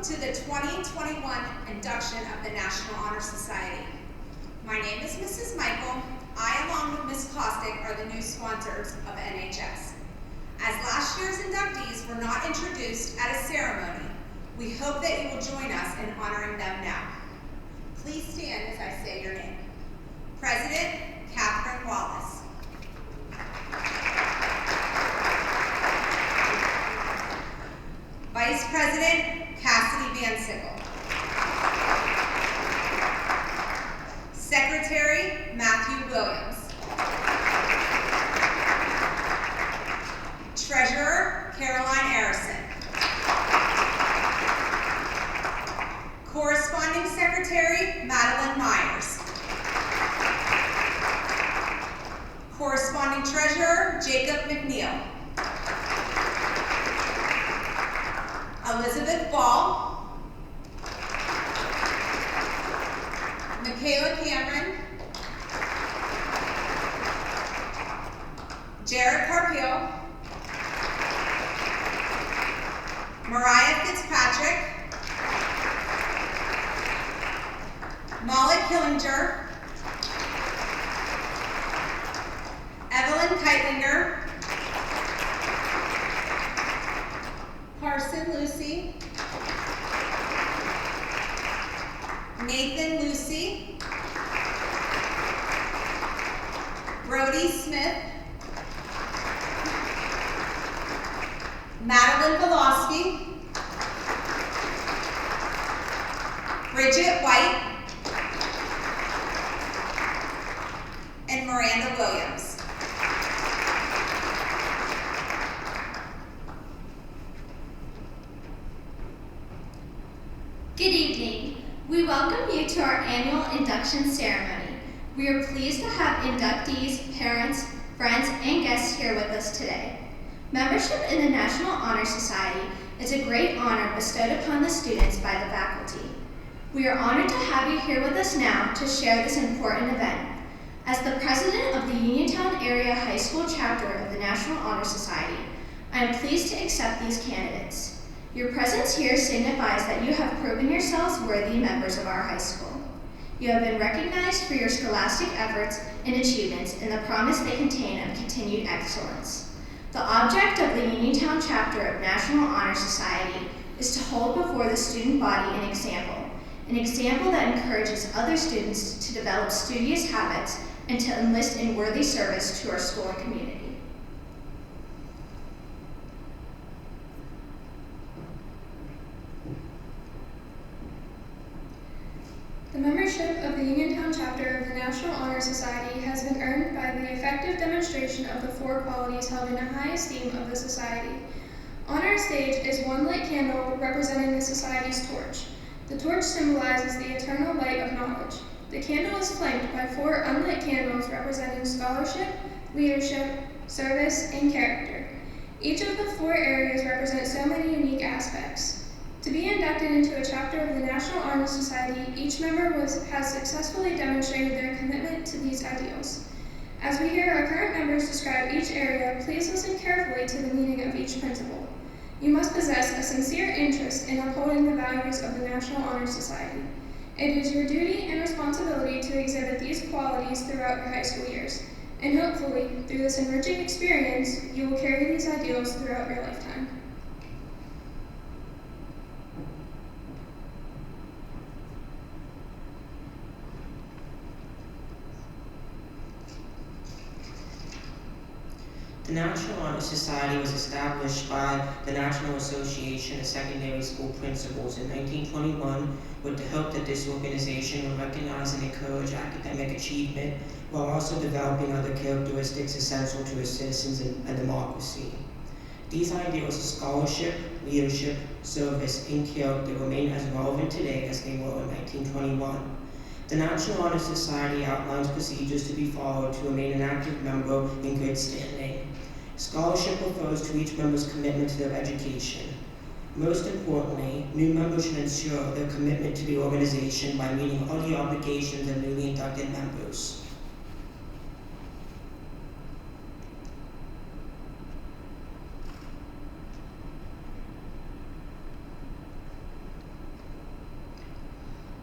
Welcome to the 2021 Induction of the National Honor Society. My name is Mrs. Michael. I, along with Ms. Caustic, are the new sponsors of NHS. As last year's inductees were not introduced at a ceremony, we hope that you will join us in honoring them now. Please stand as I say your name. President Catherine Wallace. Vice President Cassidy Van Sickle. Secretary Matthew Williams. Treasurer Caroline Arison. Corresponding Secretary Madeline Myers. Corresponding Treasurer Jacob McNeil. Elizabeth Ball. Michaela Cameron. Jared Carpio. Mariah Fitzpatrick. Molly Killinger. Evelyn Keitlinger. Carson Lucy. Nathan Lucy. Brody Smith. Madeline Velosky. Bridget White. And Miranda Williams. Good evening. We welcome you to our annual induction ceremony. We are pleased to have inductees, parents, friends, and guests here with us today. Membership in the National Honor Society is a great honor bestowed upon the students by the faculty. We are honored to have you here with us now to share this important event. As the president of the Uniontown Area High School chapter of the National Honor Society, I am pleased to accept these candidates. Your presence here signifies that you have proven yourselves worthy members of our high school. You have been recognized for your scholastic efforts and achievements and the promise they contain of continued excellence. The object of the Uniontown chapter of National Honor Society is to hold before the student body an example that encourages other students to develop studious habits and to enlist in worthy service to our school and community. The membership of the Uniontown chapter of the National Honor Society has been earned by the effective demonstration of the four qualities held in high esteem of the society. On our stage is one lit candle representing the society's torch. The torch symbolizes the eternal light of knowledge. The candle is flanked by four unlit candles representing scholarship, leadership, service, and character. Each of the four areas represent so many unique aspects. To be inducted into a chapter of the National Honor Society, each member has successfully demonstrated their commitment to these ideals. As we hear our current members describe each area, please listen carefully to the meaning of each principle. You must possess a sincere interest in upholding the values of the National Honor Society. It is your duty and responsibility to exhibit these qualities throughout your high school years, and hopefully, through this enriching experience, you will carry these ideals throughout your lifetime. The National Honor Society was established by the National Association of Secondary School Principals in 1921 with the hope that this organization would recognize and encourage academic achievement while also developing other characteristics essential to a citizens and a democracy. These ideals of scholarship, leadership, service, and character remain as relevant today as they were in 1921. The National Honor Society outlines procedures to be followed to remain an active member in good standing. Scholarship refers to each member's commitment to their education. Most importantly, new members should ensure their commitment to the organization by meeting all the obligations of newly inducted members.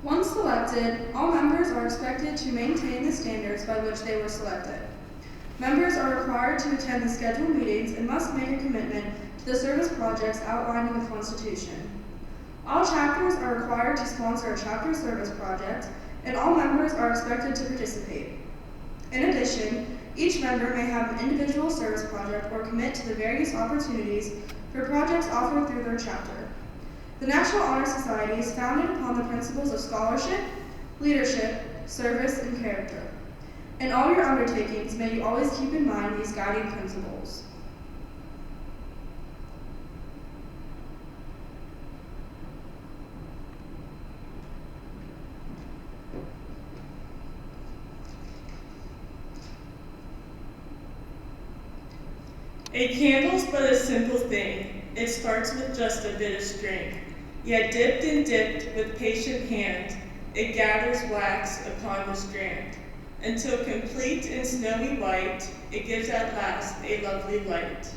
Once selected, all members are expected to maintain the standards by which they were selected. Members are required to attend the scheduled meetings and must make a commitment to the service projects outlined in the Constitution. All chapters are required to sponsor a chapter service project, and all members are expected to participate. In addition, each member may have an individual service project or commit to the various opportunities for projects offered through their chapter. The National Honor Society is founded upon the principles of scholarship, leadership, service, and character. In all your undertakings, may you always keep in mind these guiding principles. A candle's but a simple thing. It starts with just a bit of string. Yet dipped and dipped with patient hand, it gathers wax upon the strand. Until complete and snowy white, it gives at last a lovely light.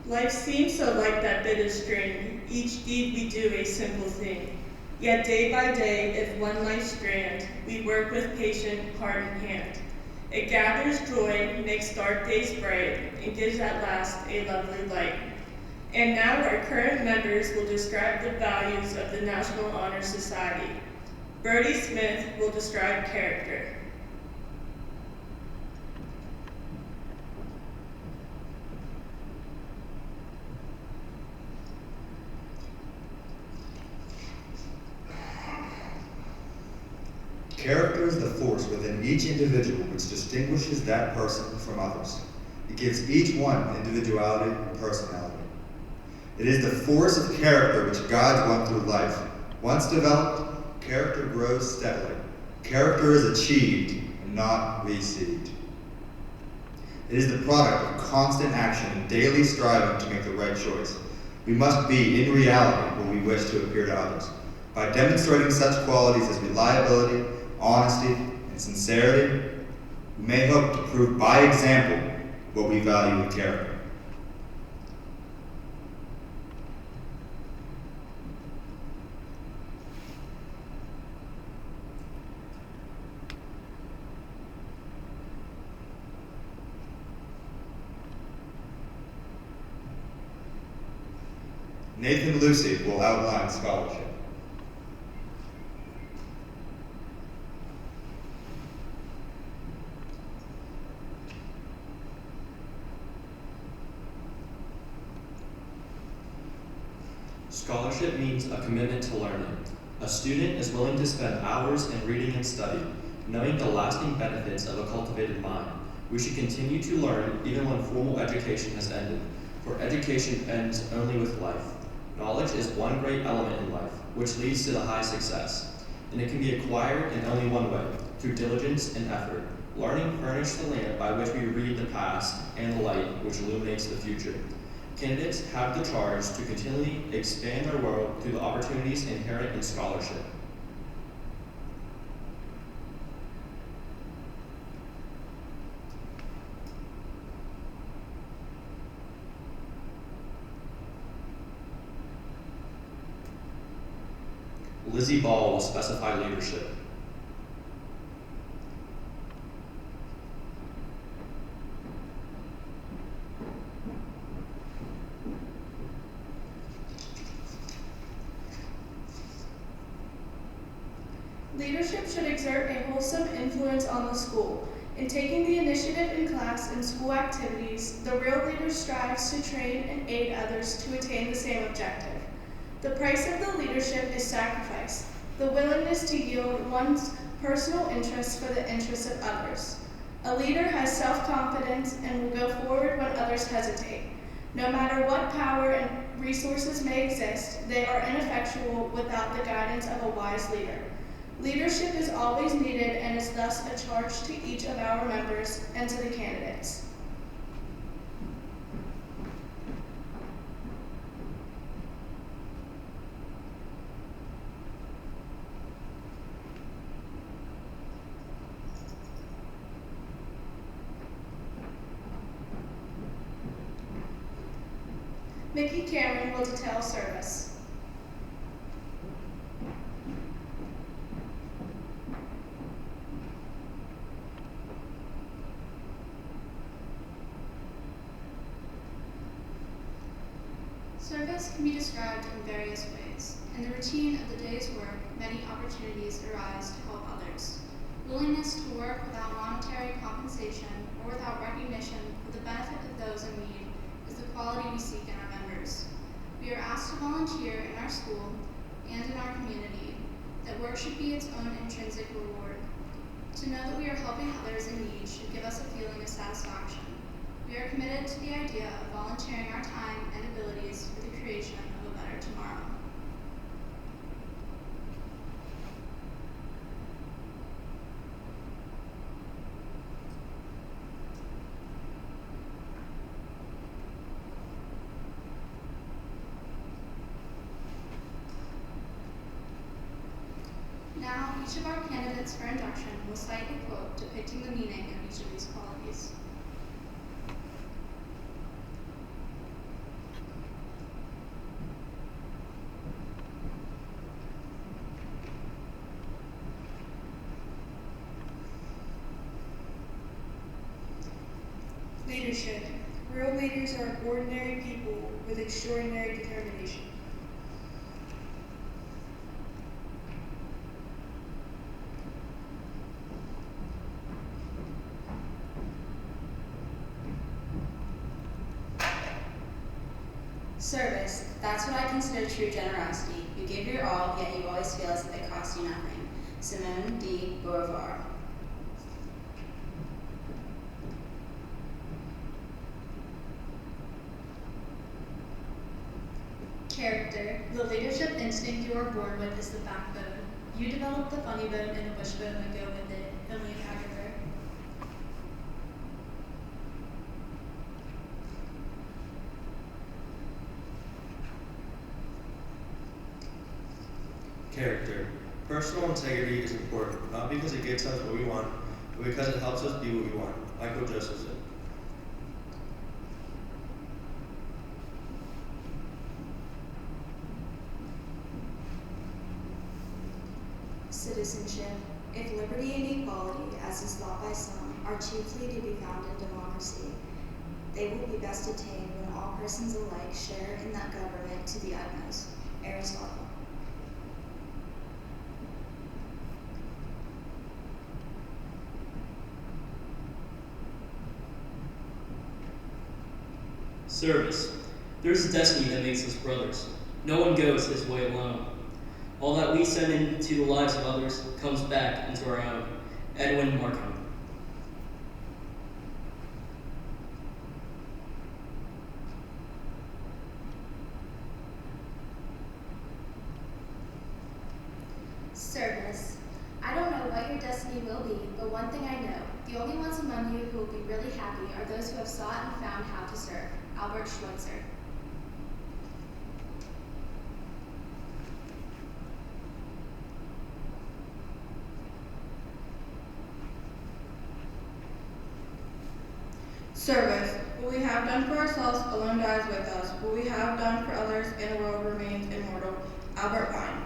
Life seems so like that bit of string, each deed we do a simple thing. Yet day by day, if one life strand, we work with patient heart and hand. It gathers joy, makes dark days bright, and gives at last a lovely light. And now our current members will describe the values of the National Honor Society. Bertie Smith will describe character. Character is the force within each individual which distinguishes that person from others. It gives each one individuality and personality. It is the force of character which guides one through life. Once developed, character grows steadily. Character is achieved and not received. It is the product of constant action and daily striving to make the right choice. We must be, in reality, what we wish to appear to others. By demonstrating such qualities as reliability, honesty, and sincerity, we may hope to prove by example what we value in character. Nathan Lucy will outline scholarship. Scholarship means a commitment to learning. A student is willing to spend hours in reading and study, knowing the lasting benefits of a cultivated mind. We should continue to learn even when formal education has ended, for education ends only with life. Knowledge is one great element in life, which leads to the high success, and it can be acquired in only one way, through diligence and effort. Learning furnishes the lamp by which we read the past and the light which illuminates the future. Candidates have the charge to continually expand their world through the opportunities inherent in scholarship. Lizzie Ball will specify leadership. Leadership should exert a wholesome influence on the school. In taking the initiative in class and school activities, the real leader strives to train and aid others to attain the same objective. The price of the leadership is sacrifice, the willingness to yield one's personal interests for the interests of others. A leader has self-confidence and will go forward when others hesitate. No matter what power and resources may exist, they are ineffectual without the guidance of a wise leader. Leadership is always needed and is thus a charge to each of our members and to the candidates. Mickey Cameron will detail service. Service can be described in various ways. In the routine of the day's work, many opportunities arise to help others. Willingness to work without monetary compensation or without recognition for the benefit of those in need is the quality we seek in our members. We are asked to volunteer in our school and in our community, that work should be its own intrinsic reward. To know that we are helping others in need should give us a feeling of satisfaction. We are committed to the idea of volunteering our time and abilities for the creation of a better tomorrow. Now, each of our candidates for induction will cite a quote depicting the meaning of each of these qualities. Leadership. Real leaders are ordinary people with extraordinary determination. Service. That's what I consider true generosity. You give your all, yet you always feel as if it costs you nothing. Simone de Beauvoir. Character. The leadership instinct you are born with is the backbone. You develop the funny bone and a wishbone that go with it, only in Agatha. Character. Personal integrity is important, not because it gets us what we want, but because it helps us be what we want. Michael Josephson. Citizenship. If liberty and equality, as is thought by some, are chiefly to be found in democracy, they will be best attained when all persons alike share in that government to the utmost. Aristotle. Service. There is a destiny that makes us brothers. No one goes his way alone. All that we send into the lives of others comes back into our own. Edwin Markham. Service. I don't know what your destiny will be, but one thing I know, the only ones among you who will be really happy are those who have sought and found how to serve. Albert Schweitzer. Service. What we have done for ourselves alone dies with us. What we have done for others in the world remains immortal. Albert Pine.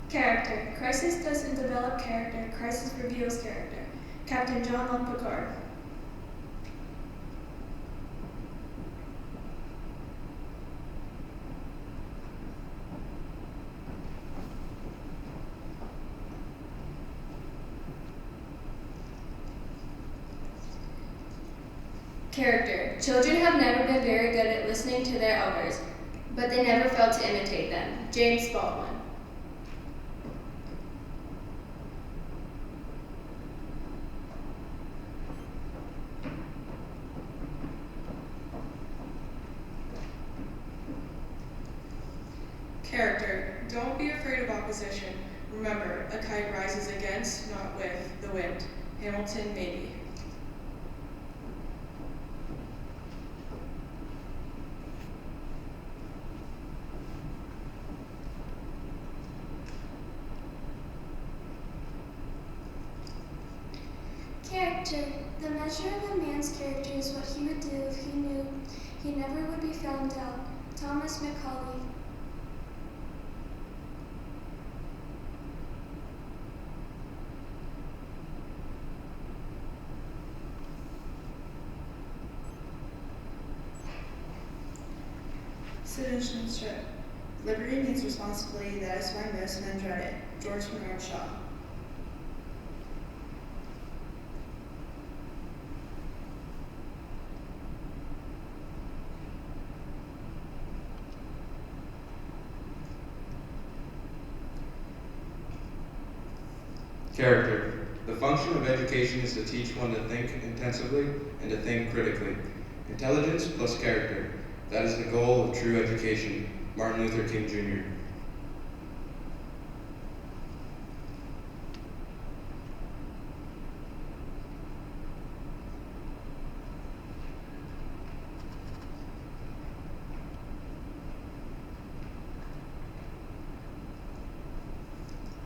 Character. Crisis doesn't develop character, crisis reveals character. Captain Jean-Luc Picard. Character. Children have never been very good at listening to their elders, but they never failed to imitate them. James Baldwin. don't be afraid of opposition. Remember, a kite rises against, not with, the wind. Hamilton, maybe. Character. The measure of a man's character is what he would do if he knew he never would be found out. Thomas Macaulay. Citizenship. Liberty means responsibility. That is why most men dread it. George Bernard Shaw. Character. The function of education is to teach one to think intensively and to think critically. Intelligence plus character. That is the goal of true education. Martin Luther King Jr.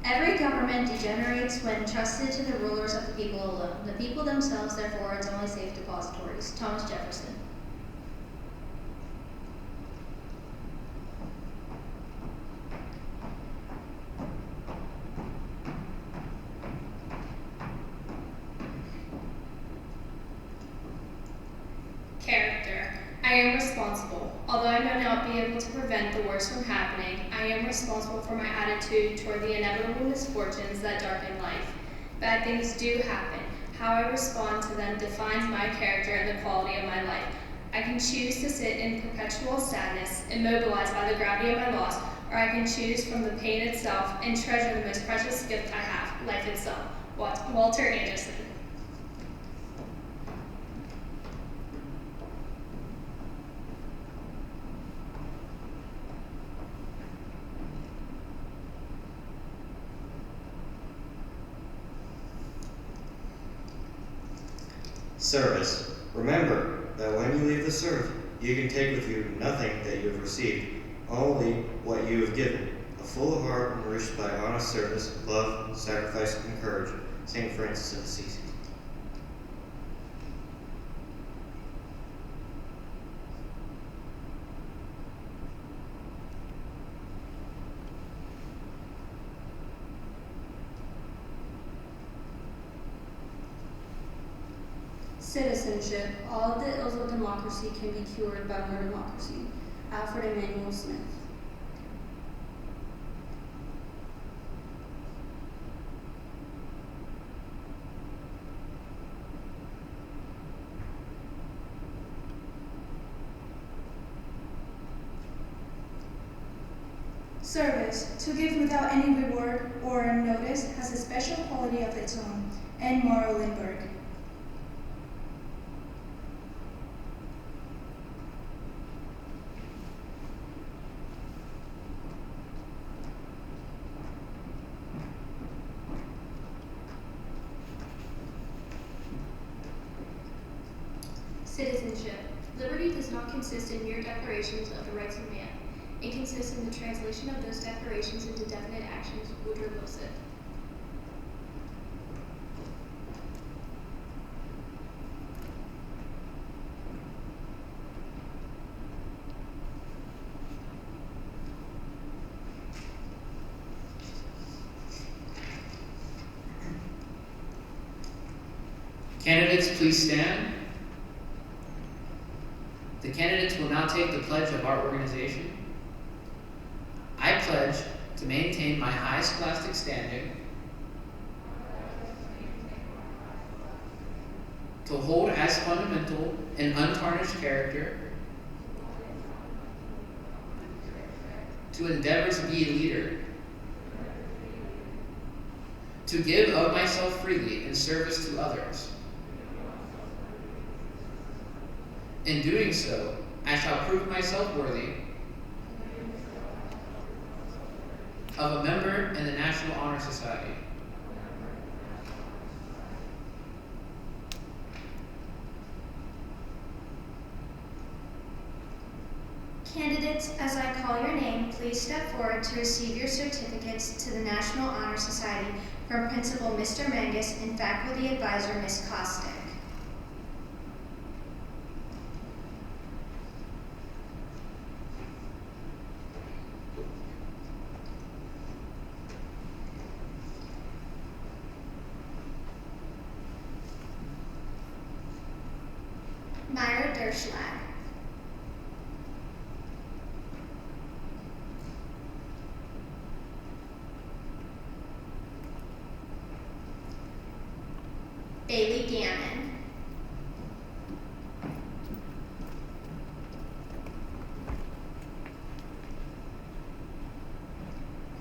Every government degenerates when trusted to the rulers of the people alone. The people themselves, therefore, its only safe depositories. Thomas Jefferson. Character. I am responsible. Although I may not be able to prevent the worst from happening, I am responsible for my attitude toward the inevitable misfortunes that darken life. Bad things do happen. How I respond to them defines my character and the quality of my life. I can choose to sit in perpetual sadness, immobilized by the gravity of my loss, or I can choose from the pain itself and treasure the most precious gift I have, life itself. Walter Anderson. Service. Remember that when you leave the serf, you can take with you nothing that you have received, only what you have given. A full heart nourished by honest service, love, sacrifice, and courage. St. Francis of Assisi. Citizenship. All of the ills of democracy can be cured by more democracy. Alfred Emmanuel Smith. Service. To give without any reward or notice has a special quality of its own. N. Morrow Lindbergh. Citizenship. Liberty does not consist in mere declarations of the rights of man. It consists in the translation of those declarations into definite actions. Woodrow Wilson. Candidates, please stand. The candidates will now take the pledge of our organization. I pledge to maintain my high scholastic standing, to hold as fundamental an untarnished character, to endeavor to be a leader, to give of myself freely in service to others. In doing so, I shall prove myself worthy of a member in the National Honor Society. Candidates, as I call your name, please step forward to receive your certificates to the National Honor Society from Principal Mr. Mangus and Faculty Advisor Ms. Kostick. Myra Derschlag. Bailey Gannon.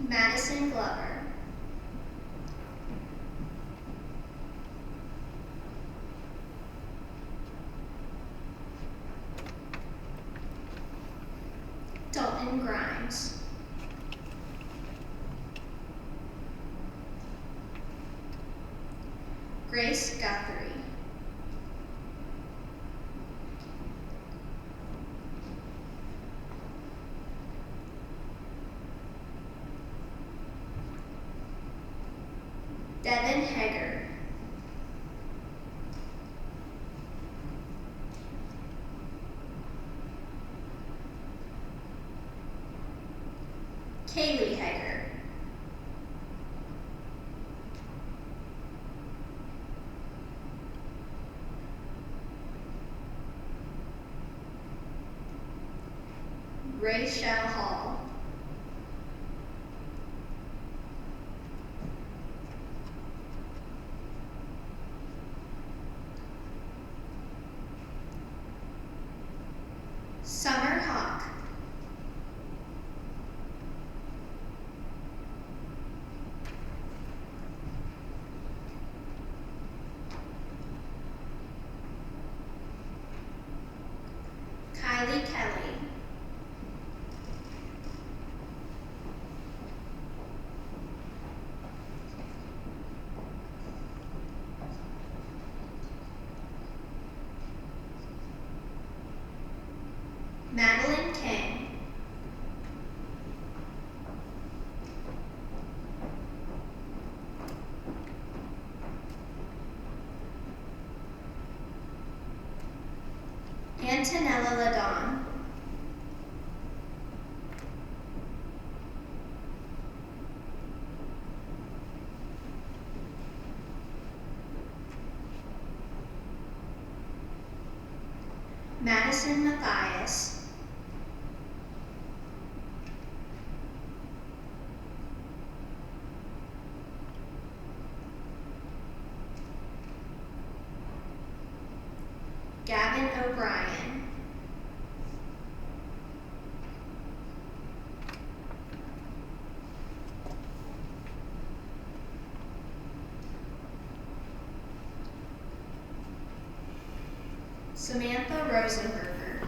Madison Glover. Dalton Grimes. Grace Guthrie. Devin Haggard. Kaylee Haggard. Rachel Hall. Summer Hawk. Kylie Kelly. Madeline King. Antonella Ladon. Madison Matthias. Gavin O'Brien. Samantha Rosenberger.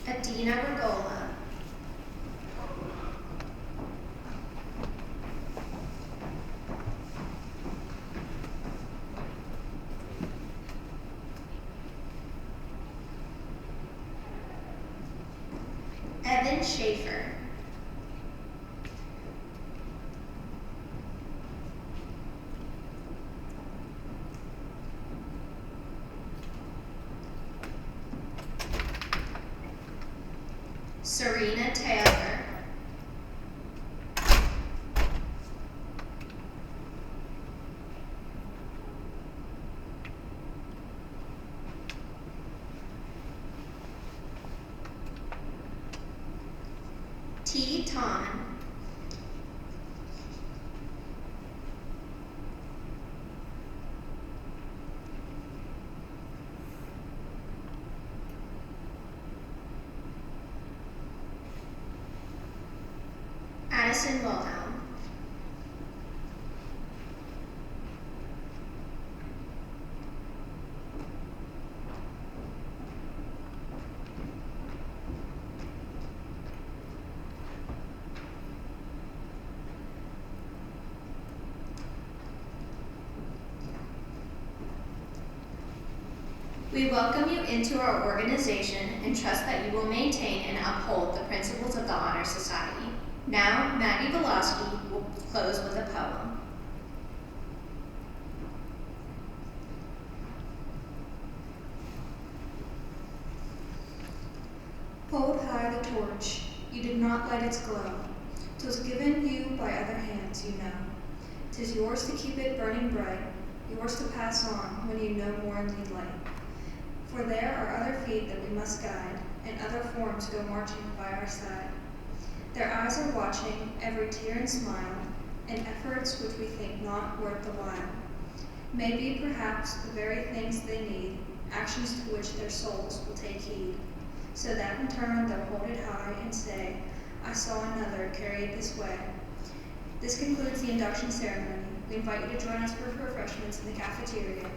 Adina Regola. Evan Schaefer. Serena Taylor. T. Ton. Madison Wilhelm. We welcome you into our organization and trust that you will maintain and uphold the principles of the Honor Society. Now, Maggie Velosky will close with a poem. Hold high the torch, you did not light its glow. 'Twas given you by other hands, you know. 'Tis yours to keep it burning bright, yours to pass on when you no more need light. For there are other feet that we must guide, and other forms go marching by our side. Their eyes are watching every tear and smile, and efforts which we think not worth the while. May be perhaps the very things they need, actions to which their souls will take heed, so that in turn they'll hold it high and say, I saw another carry it this way. This concludes the induction ceremony. We invite you to join us for refreshments in the cafeteria.